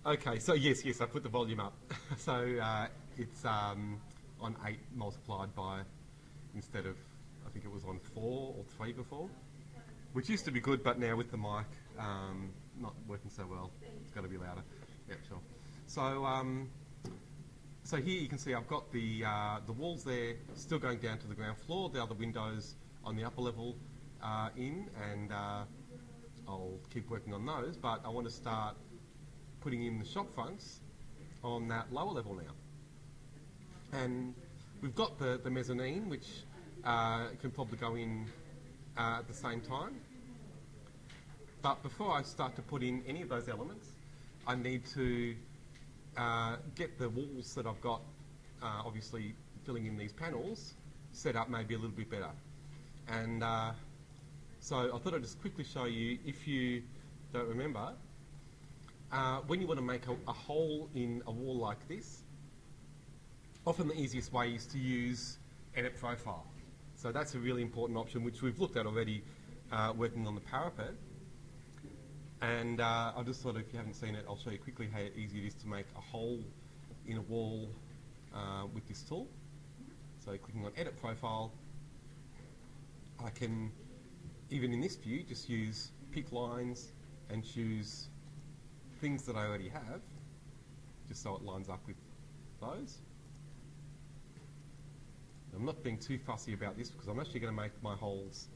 Okay, so yes, I put the volume up. So it's on 8 multiplied by, instead of, I think it was on 4 or 3 before, which used to be good, but now with the mic not working so well, it's got to be louder. Yeah, sure. So so here you can see I've got the walls there still going down to the ground floor, the other windows on the upper level in, and I'll keep working on those, but I want to start putting in the shop fronts on that lower level now. And we've got the mezzanine, which can probably go in at the same time. But before I start to put in any of those elements, I need to get the walls that I've got, obviously filling in these panels, set up maybe a little bit better. And so I thought I'd just quickly show you, if you don't remember, when you want to make a hole in a wall like this, often the easiest way is to use Edit Profile. So that's a really important option, which we've looked at already working on the parapet. And I just thought, if you haven't seen it, I'll show you quickly how easy it is to make a hole in a wall with this tool. So clicking on Edit Profile, I can, even in this view, just use pick lines and choose things that I already have, just so it lines up with those. I'm not being too fussy about this because I'm actually going to make my holes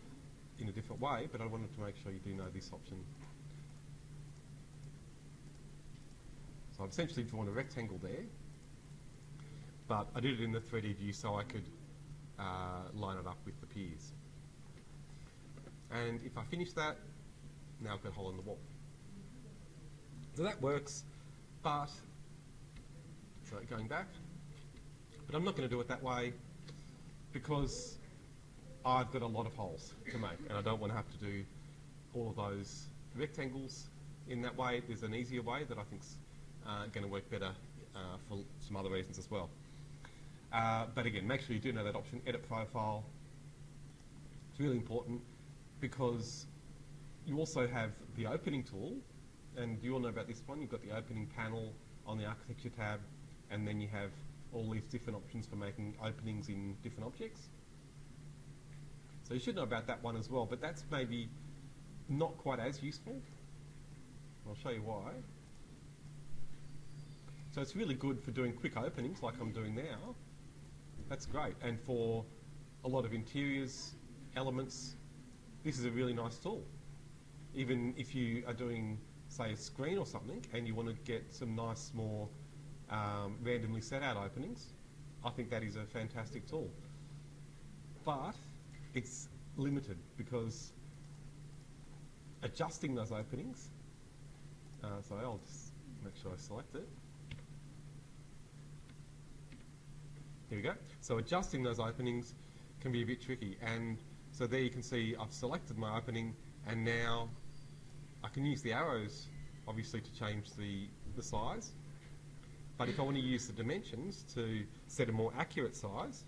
in a different way, but I wanted to make sure you do know this option. So I've essentially drawn a rectangle there, but I did it in the 3D view so I could line it up with the piers. And if I finish that, now I've got a hole in the wall. So that works, but, so going back, but I'm not going to do it that way because I've got a lot of holes to make and I don't want to have to do all of those rectangles in that way. There's an easier way that I think's going to work better for some other reasons as well. But again, make sure you do know that option, Edit Profile. It's really important because you also have the opening tool, and you all know about this one. You've got the opening panel on the architecture tab, and then you have all these different options for making openings in different objects. So you should know about that one as well, but that's maybe not quite as useful. I'll show you why. So it's really good for doing quick openings like I'm doing now. That's great. And for a lot of interiors elements, this is a really nice tool. Even if you are doing, say, a screen or something and you want to get some nice, more randomly set out openings, I think that is a fantastic tool. But it's limited because adjusting those openings, so I'll just make sure I select it. Here we go. So adjusting those openings can be a bit tricky. And so there you can see I've selected my opening, and now I can use the arrows, obviously, to change the size. But if I want to use the dimensions to set a more accurate size,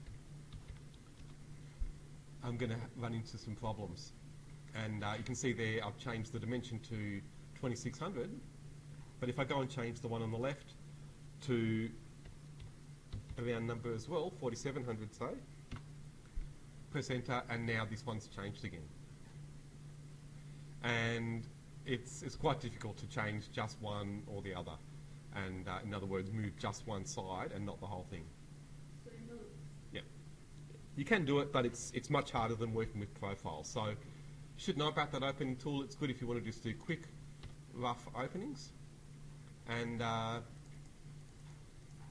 I'm going to run into some problems. And you can see there I've changed the dimension to 2600. But if I go and change the one on the left to a round number as well, 4700 say, press enter, and now this one's changed again. And it's quite difficult to change just one or the other. And in other words, move just one side and not the whole thing. Yeah. You can do it, but it's much harder than working with profiles. So you should know about that opening tool. It's good if you want to just do quick, rough openings. And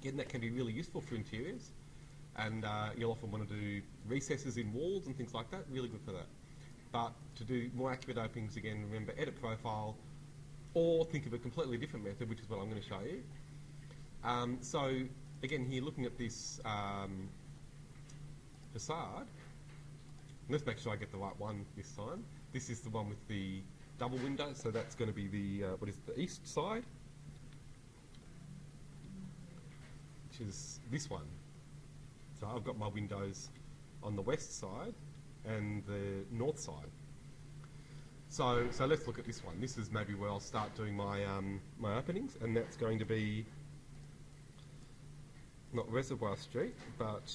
again, that can be really useful for interiors. And you'll often want to do recesses in walls and things like that. Really good for that. But to do more accurate openings, again, remember Edit Profile, or think of a completely different method, which is what I'm going to show you. So again, here looking at this facade, let's make sure I get the right one this time. This is the one with the double window, so that's going to be the what is it, the east side, which is this one. So I've got my windows on the west side and the north side. So let's look at this one. This is maybe where I'll start doing my my openings, and that's going to be not Reservoir Street, but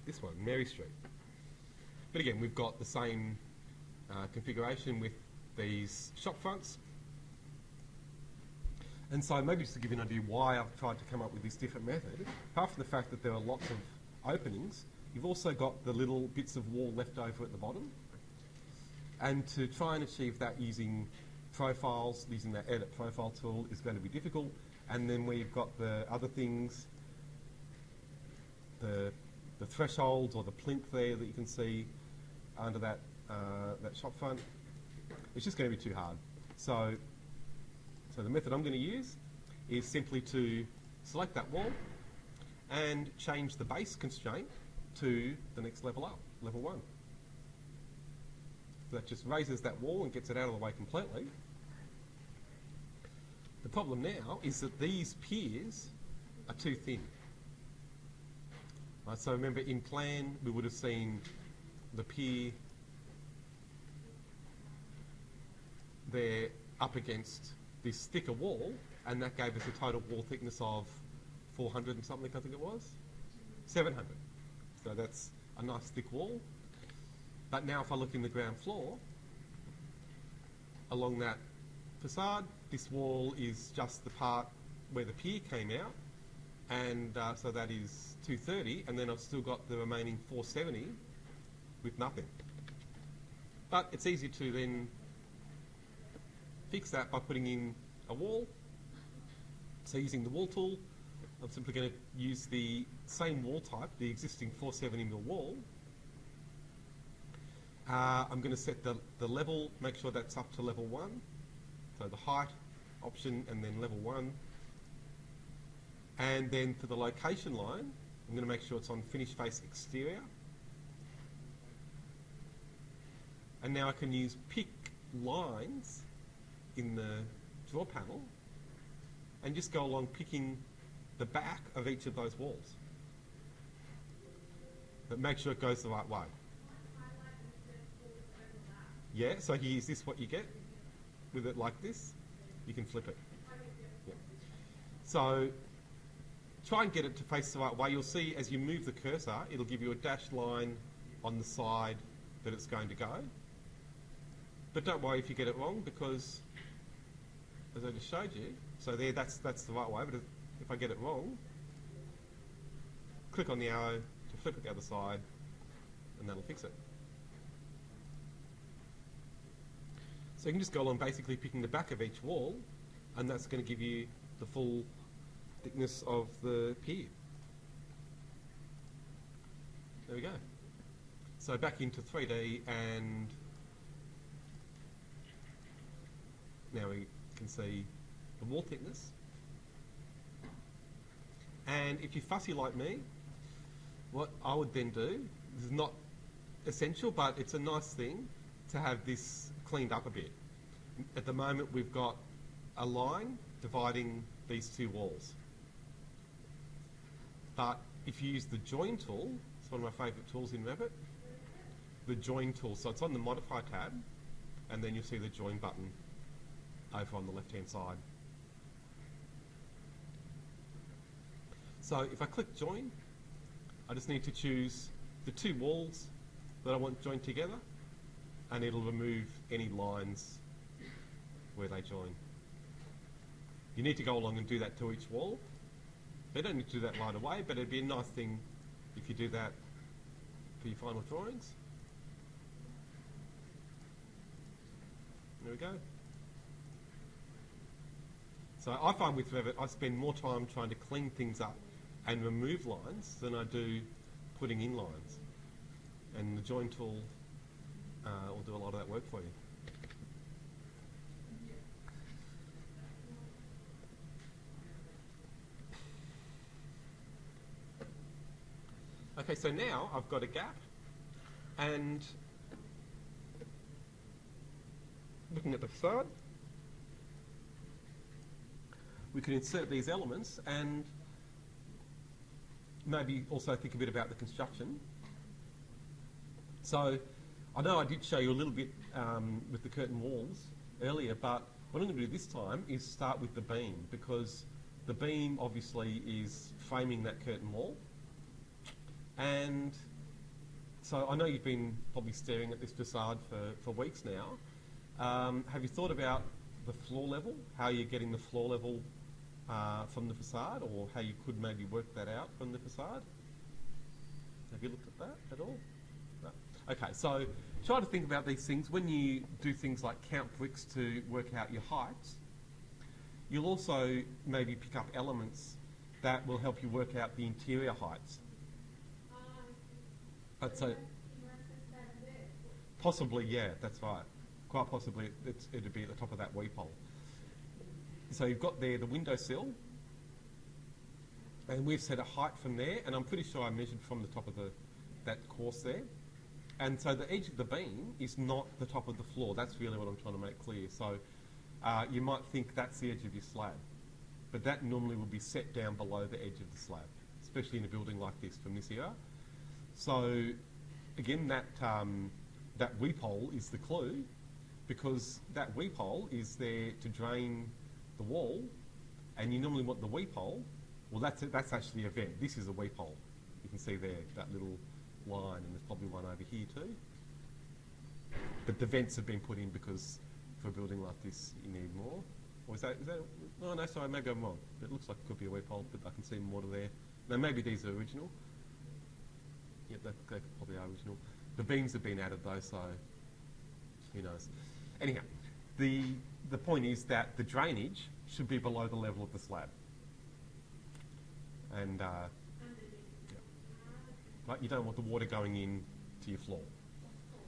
this one, Mary Street. But again, we've got the same configuration with these shop fronts. And so maybe just to give you an idea why I've tried to come up with this different method, apart from the fact that there are lots of openings, you've also got the little bits of wall left over at the bottom. And to try and achieve that using profiles, using that edit profile tool is going to be difficult. And then we've got the other things, the thresholds or the plinth there that you can see under that, that shop front. It's just going to be too hard. So the method I'm going to use is simply to select that wall and change the base constraint to the next level up, level 1. So that just raises that wall and gets it out of the way completely. The problem now is that these piers are too thin. Right, so remember in plan we would have seen the pier there up against this thicker wall, and that gave us a total wall thickness of 400 and something, I think it was, 700. So that's a nice thick wall. But now if I look in the ground floor, along that facade, this wall is just the part where the pier came out, and so that is 230, and then I've still got the remaining 470 with nothing. But it's easy to then fix that by putting in a wall. So using the wall tool, I'm simply going to use the same wall type, the existing 470mm wall. I'm going to set the level, make sure that's up to level 1. So the height option and then level 1. And then for the location line, I'm going to make sure it's on finish face exterior. And now I can use pick lines in the draw panel and just go along picking the back of each of those walls. But make sure it goes the right way. Yeah, so is this what you get with it like this? You can flip it. Yeah. So try and get it to face the right way. You'll see as you move the cursor, it'll give you a dashed line on the side that it's going to go. But don't worry if you get it wrong, because as I just showed you, so there, that's the right way, but if I get it wrong, click on the arrow to flip it the other side, and that'll fix it. So you can just go along basically picking the back of each wall, and that's going to give you the full thickness of the pier. There we go. So back into 3D, and now we can see the wall thickness. And if you're fussy like me, what I would then do, this is not essential, but it's a nice thing to have this cleaned up a bit. At the moment we've got a line dividing these two walls. But if you use the join tool, it's one of my favourite tools in Revit, the join tool, so it's on the modify tab, and then you'll see the join button over on the left hand side. So if I click join, I just need to choose the two walls that I want joined together, and it'll remove any lines where they join. You need to go along and do that to each wall. You don't need to do that right away, but it'd be a nice thing if you do that for your final drawings. There we go. So I find with Revit, I spend more time trying to clean things up and remove lines than I do putting in lines. And the join tool will do a lot of that work for you. Okay, so now I've got a gap, and looking at the facade, we can insert these elements and maybe also think a bit about the construction. So I know I did show you a little bit with the curtain walls earlier, but what I'm going to do this time is start with the beam, because the beam obviously is framing that curtain wall. And so I know you've been probably staring at this facade for weeks now. Have you thought about the floor level, how you're getting the floor level from the facade, or how you could maybe work that out from the facade? Have you looked at that at all? No. Okay, so try to think about these things. When you do things like count bricks to work out your heights, you'll also maybe pick up elements that will help you work out the interior heights. So possibly, yeah, that's right. Quite possibly it'd be at the top of that weep hole. So you've got there the windowsill, and we've set a height from there, and I'm pretty sure I measured from the top of that course there. And so the edge of the beam is not the top of the floor. That's really what I'm trying to make clear. So you might think that's the edge of your slab, but that normally would be set down below the edge of the slab, especially in a building like this from this era. So again, that weep hole is the clue, because that weep hole is there to drain the wall, and you normally want the weep hole. Well, that's actually a vent. This is a weep hole. You can see there that little line, and there's probably one over here too. But the vents have been put in because for a building like this you need more. Or is that? Oh no, sorry, maybe I'm wrong. It looks like it could be a weep hole, but I can see more there. No, maybe these are original. Yep, they probably are original. The beams have been added though, so who knows. Anyhow, the point is that the drainage should be below the level of the slab. And yeah. But you don't want the water going in to your floor.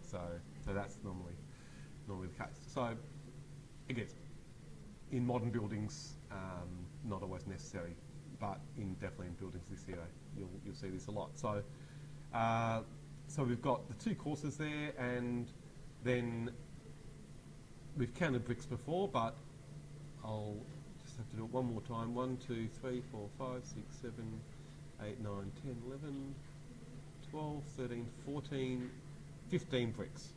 So that's normally the case. So again, in modern buildings, not always necessary, but definitely in buildings this era, you'll see this a lot. So so we've got the two courses there, and then we've counted bricks before, but I'll just have to do it one more time. 1, 2, 3, 4, 5, 6, 7, 8, 9, 10, 11, 12, 13, 14, 15 bricks.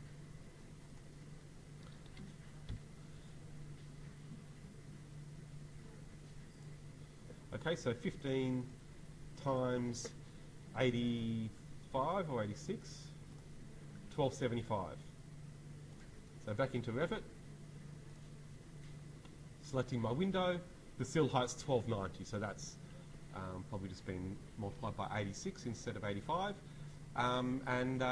Okay, so 15 times 85 or 86, 1275. So back into Revit, selecting my window, the sill height's 1290, so that's probably just been multiplied by 86 instead of 85. And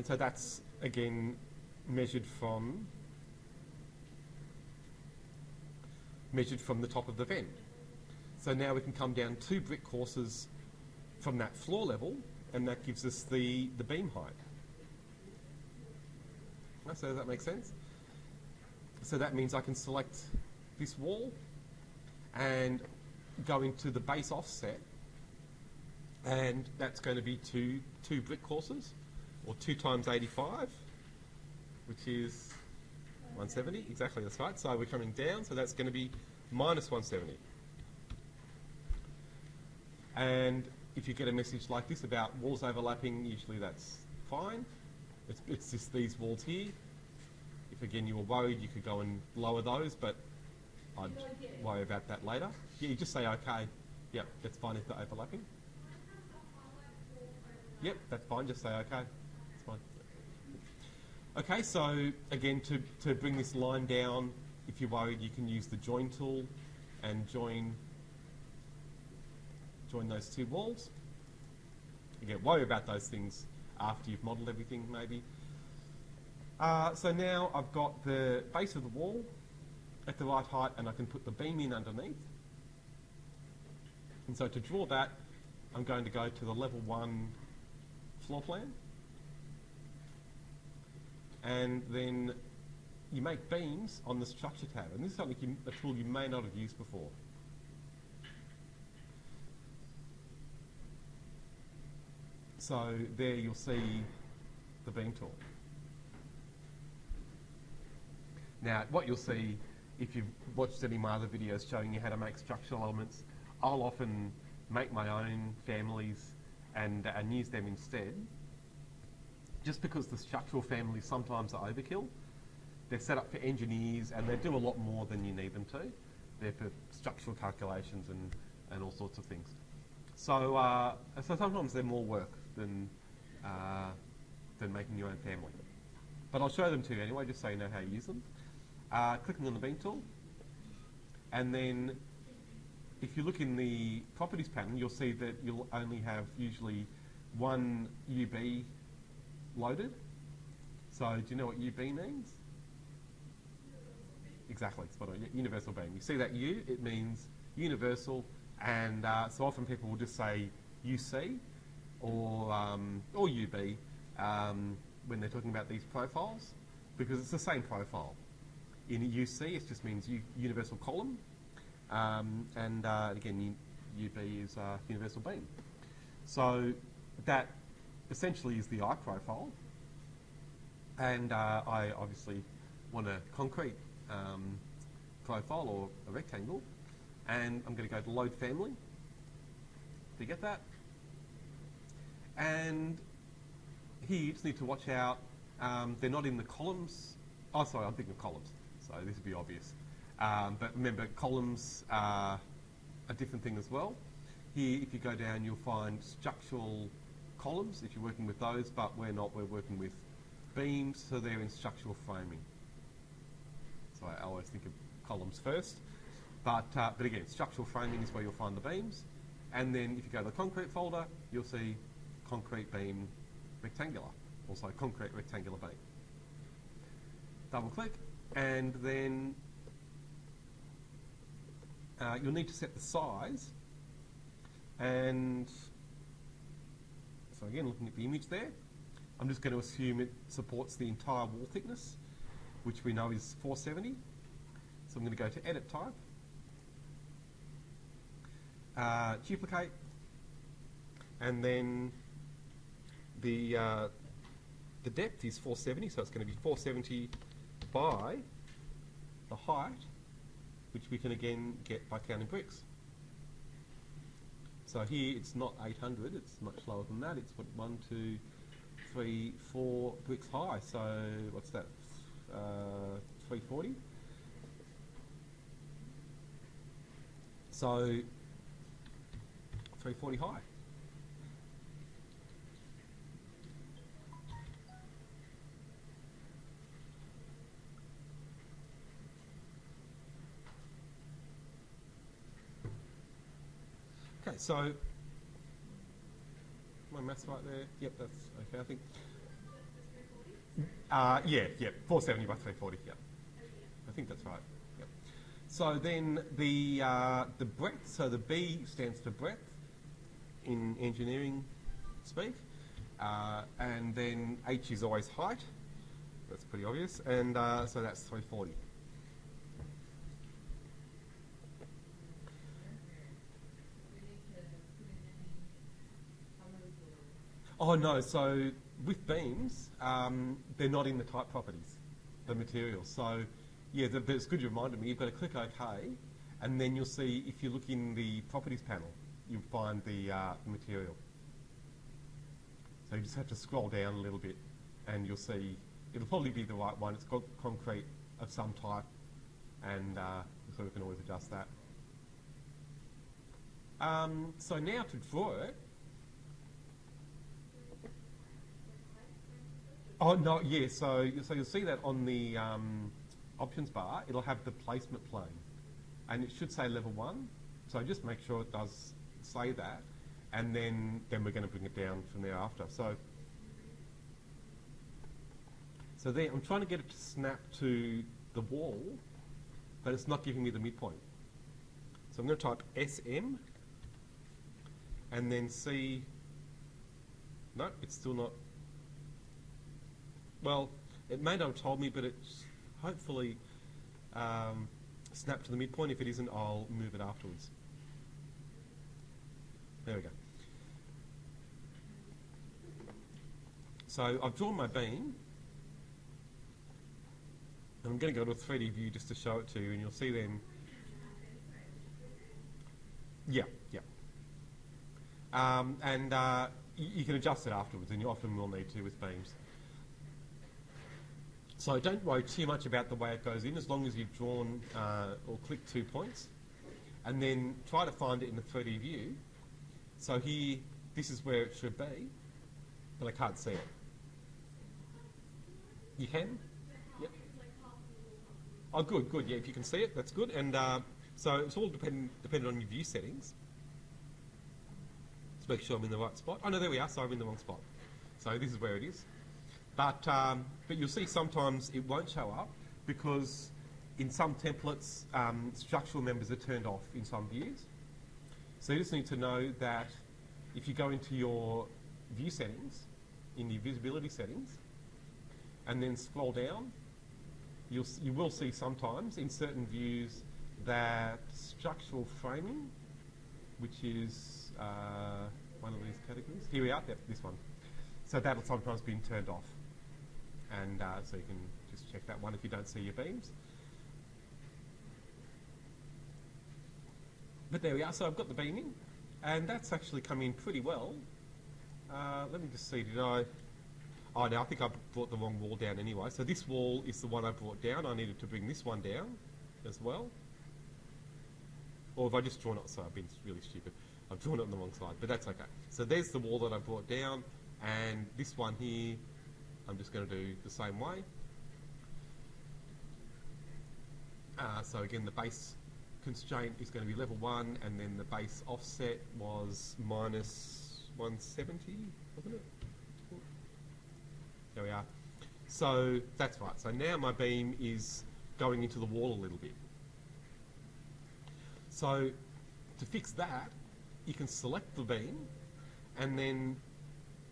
so that's, again, measured from the top of the vent. So now we can come down 2 brick courses from that floor level, and that gives us the beam height. So does that make sense? So that means I can select this wall and go into the base offset, and that's going to be two brick courses, or 2 times 85, which is 170. Exactly, that's right. So we're coming down, so that's going to be minus 170. And if you get a message like this about walls overlapping, usually that's fine. It's just these walls here. If again you were worried, you could go and lower those, but I'd worry about that later. Yeah, you just say okay. Yep, that's fine if they're overlapping. Yep, that's fine, just say okay. It's fine. Okay, so again, to bring this line down, if you're worried, you can use the join tool and join those 2 walls. Again, worry about those things after you've modelled everything, maybe. So now I've got the base of the wall at the right height, and I can put the beam in underneath. And so to draw that, I'm going to go to the level 1 floor plan. And then you make beams on the structure tab. And this is something a tool you may not have used before. So there you'll see the beam tool. Now, what you'll see, if you've watched any of my other videos showing you how to make structural elements, I'll often make my own families and use them instead. just because the structural families sometimes are overkill. They're set up for engineers and they do a lot more than you need them to. They're for structural calculations and all sorts of things. So sometimes they're more work than making your own family. But I'll show them to you anyway, just so you know how to use them. Clicking on the beam tool, and then if you look in the properties panel, you'll see that you'll only have usually one UB loaded. So do you know what UB means? Exactly, spot on. Universal beam. You see that U, it means universal, and so often people will just say UC or UB when they're talking about these profiles, because it's the same profile. In UC, it just means universal column, and again, UB is universal beam. So that essentially is the eye profile, and I obviously want a concrete profile or a rectangle, and I'm going to go to load family. Do you get that? And here you just need to watch out. They're not in the columns. Oh, sorry, I'm thinking of columns. So this would be obvious. But remember, columns are a different thing as well. Here, if you go down, you'll find structural columns if you're working with those, but we're not. We're working with beams, so they're in structural framing. So I always think of columns first. But again, structural framing is where you'll find the beams. And then if you go to the concrete folder, you'll see concrete beam rectangular, also concrete rectangular beam. Double click, and then you'll need to set the size. And so again, looking at the image there, I'm just going to assume it supports the entire wall thickness, which we know is 470. So I'm going to go to Edit Type, duplicate, and then the depth is 470, so it's going to be 470 by the height, which we can again get by counting bricks. So here it's not 800, it's much lower than that. It's what, 1, 2, 3, 4 bricks high. So what's that? 340. So 340 high. Okay, so my maths right there. Yep, that's okay, I think. Yeah, 470 by 340. Yeah, I think that's right. Yep. So then the breadth. So the B stands for breadth in engineering speak, and then H is always height. That's pretty obvious, and so that's 340. Oh no, so with beams, they're not in the type properties, the materials. So yeah, it's good you reminded me. You've got to click OK, and then you'll see, if you look in the properties panel, you'll find the material. So you just have to scroll down a little bit, and you'll see, it'll probably be the right one. It's got concrete of some type, and so we can always adjust that. So now to draw it, oh no, yeah. So you'll see that on the options bar, it'll have the placement plane, and it should say level 1. So just make sure it does say that, and then we're going to bring it down from there after. So there, I'm trying to get it to snap to the wall, but it's not giving me the midpoint. So I'm going to type SM, and then see. No, it's still not. Well, it may not have told me, but it's hopefully snapped to the midpoint. If it isn't, I'll move it afterwards. There we go. So I've drawn my beam, and I'm going to go to a 3D view just to show it to you, and you'll see then. Yeah. And you can adjust it afterwards, and you often will need to with beams. So don't worry too much about the way it goes in, as long as you've drawn or clicked 2 points. And then try to find it in the 3D view. So here, this is where it should be, but I can't see it. You can? Yep. Oh, good, good. Yeah, if you can see it, that's good. And so it's all dependent on your view settings. Let's make sure I'm in the right spot. Oh, no, there we are. So I'm in the wrong spot. So this is where it is. But you'll see sometimes it won't show up because in some templates, structural members are turned off in some views. So you just need to know that if you go into your view settings, in your visibility settings, and then scroll down, you will see sometimes in certain views that structural framing, which is one of these categories. Here we are, yep, this one. So that'll sometimes be turned off. And so you can just check that one if you don't see your beams. But there we are, so I've got the beam in, and that's actually come in pretty well. Let me just see, did I... Oh, no, I think I brought the wrong wall down anyway. So this wall is the one I brought down. I needed to bring this one down as well. Or have I just drawn it? Sorry, I've been really stupid. I've drawn it on the wrong side, but that's okay. So there's the wall that I brought down, and this one here, I'm just going to do the same way. So again, the base constraint is going to be level 1, and then the base offset was minus 170, wasn't it? There we are. So that's right. So now my beam is going into the wall a little bit. So to fix that, you can select the beam, and then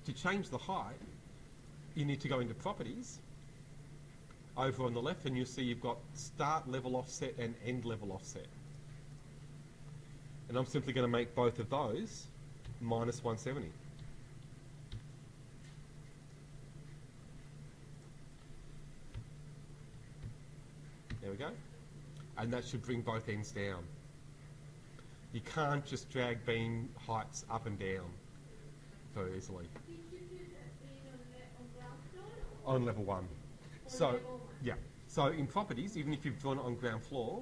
to change the height, you need to go into Properties over on the left, and you'll see you've got Start Level Offset and End Level Offset. And I'm simply going to make both of those minus 170. There we go. And that should bring both ends down. You can't just drag beam heights up and down very easily. On level 1. So, yeah. So in Properties, even if you've drawn it on ground floor,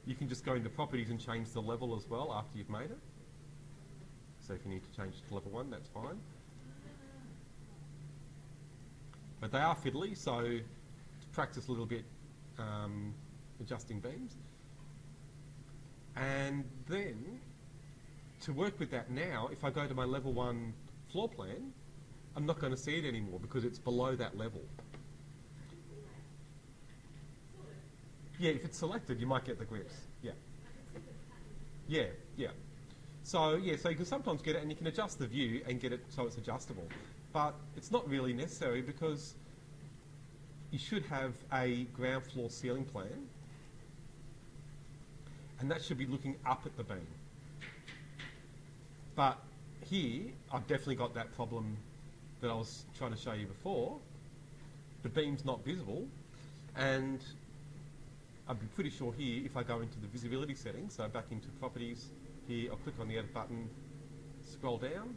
you can just go into Properties and change the level as well after you've made it. So if you need to change it to level 1, that's fine. But they are fiddly, so to practice a little bit adjusting beams. And then, to work with that now, if I go to my level 1 floor plan, I'm not going to see it anymore because it's below that level. Yeah, if it's selected, you might get the grips. Yeah. Yeah, yeah. So, yeah, so you can sometimes get it, and you can adjust the view and get it so it's adjustable. But it's not really necessary because you should have a ground floor ceiling plan, and that should be looking up at the beam. But here, I've definitely got that problem that I was trying to show you before. The beam's not visible, and I'd be pretty sure here, if I go into the visibility settings, so back into Properties, here I'll click on the Edit button, scroll down,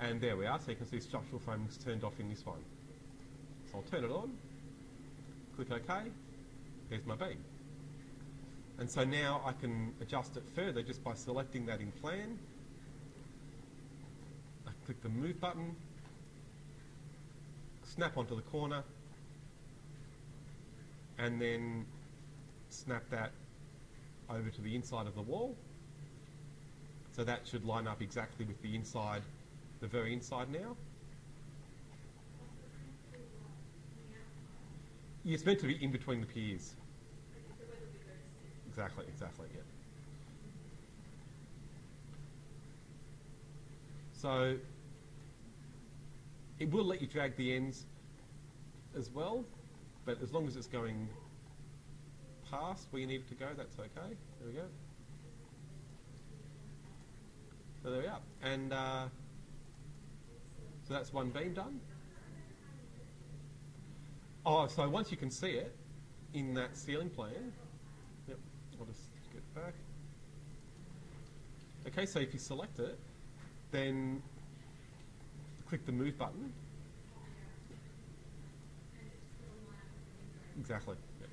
and there we are. So you can see structural framing's turned off in this one. So I'll turn it on, click OK, there's my beam. And so now I can adjust it further just by selecting that in Plan. I click the Move button, snap onto the corner, and then snap that over to the inside of the wall. So that should line up exactly with the inside, the very inside now. Yeah, it's meant to be in between the piers. Exactly, exactly, yeah. So it will let you drag the ends as well, but as long as it's going past where you need it to go, that's okay. There we go. So there we are. And so that's one beam done. Oh, so once you can see it in that ceiling plan, yep, I'll just get back. Okay, so if you select it, then click the Move button. exactly. Yep.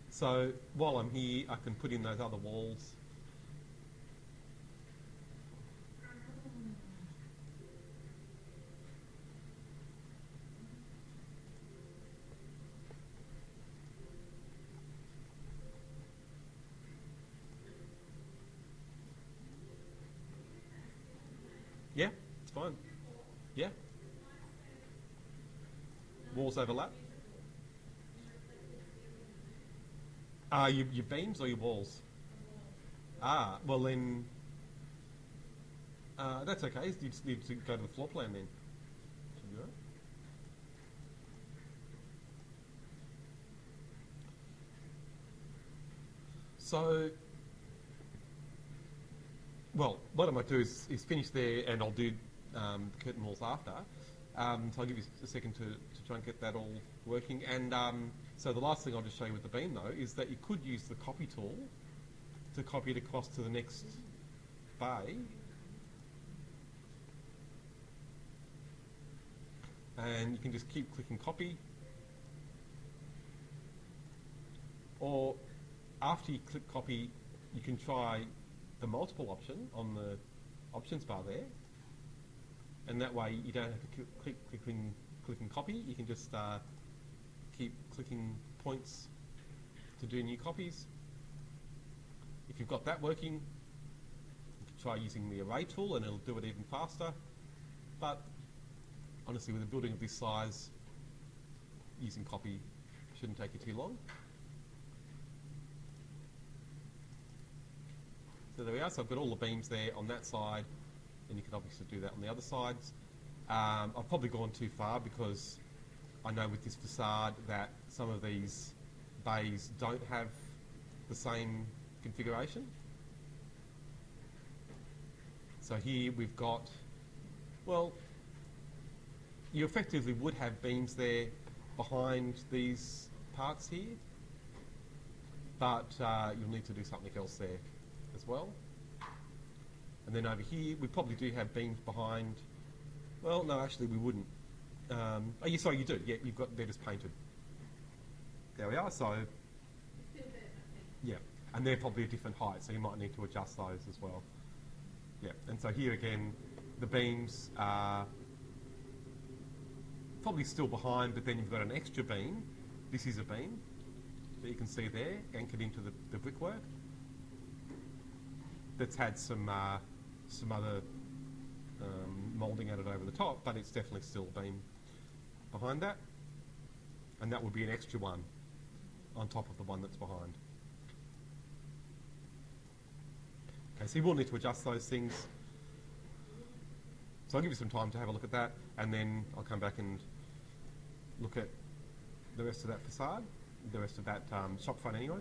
So while I'm here, I can put in those other walls. Yeah, it's fine. Yeah. Walls overlap. Your beams or your walls? Well then, that's okay. You just need to go to the floor plan then. Should be all right. So, well, what I might do is finish there, and I'll do curtain walls after. So I'll give you a second to try and get that all working. And so the last thing I'll just show you with the beam, though, is that you could use the copy tool to copy it across to the next bay. And you can just keep clicking copy. Or after you click copy, you can try the multiple option on the options bar there. And that way you don't have to clicking copy. You can just keep clicking points to do new copies. If you've got that working, you can try using the array tool and it'll do it even faster. But honestly, with a building of this size, using copy shouldn't take you too long. So there we are. So I've got all the beams there on that side, and you can obviously do that on the other sides. I've probably gone too far because I know with this facade that some of these bays don't have the same configuration. So here we've got, well, you effectively would have beams there behind these parts here, but you'll need to do something else there as well. And then over here, we probably do have beams behind. Well, no, actually we wouldn't. Oh, yeah, sorry, you do. Yeah, you've got, they're just painted. There we are, so. Yeah, and they're probably a different height, so you might need to adjust those as well. Yeah, and so here again, the beams are probably still behind, but then you've got an extra beam. This is a beam that you can see there, anchored into the brickwork. That's had some other moulding added over the top, but it's definitely still a beam behind that. And that would be an extra one on top of the one that's behind. Okay, so you will need to adjust those things. So I'll give you some time to have a look at that, and then I'll come back and look at the rest of that facade, the rest of that shop front anyway.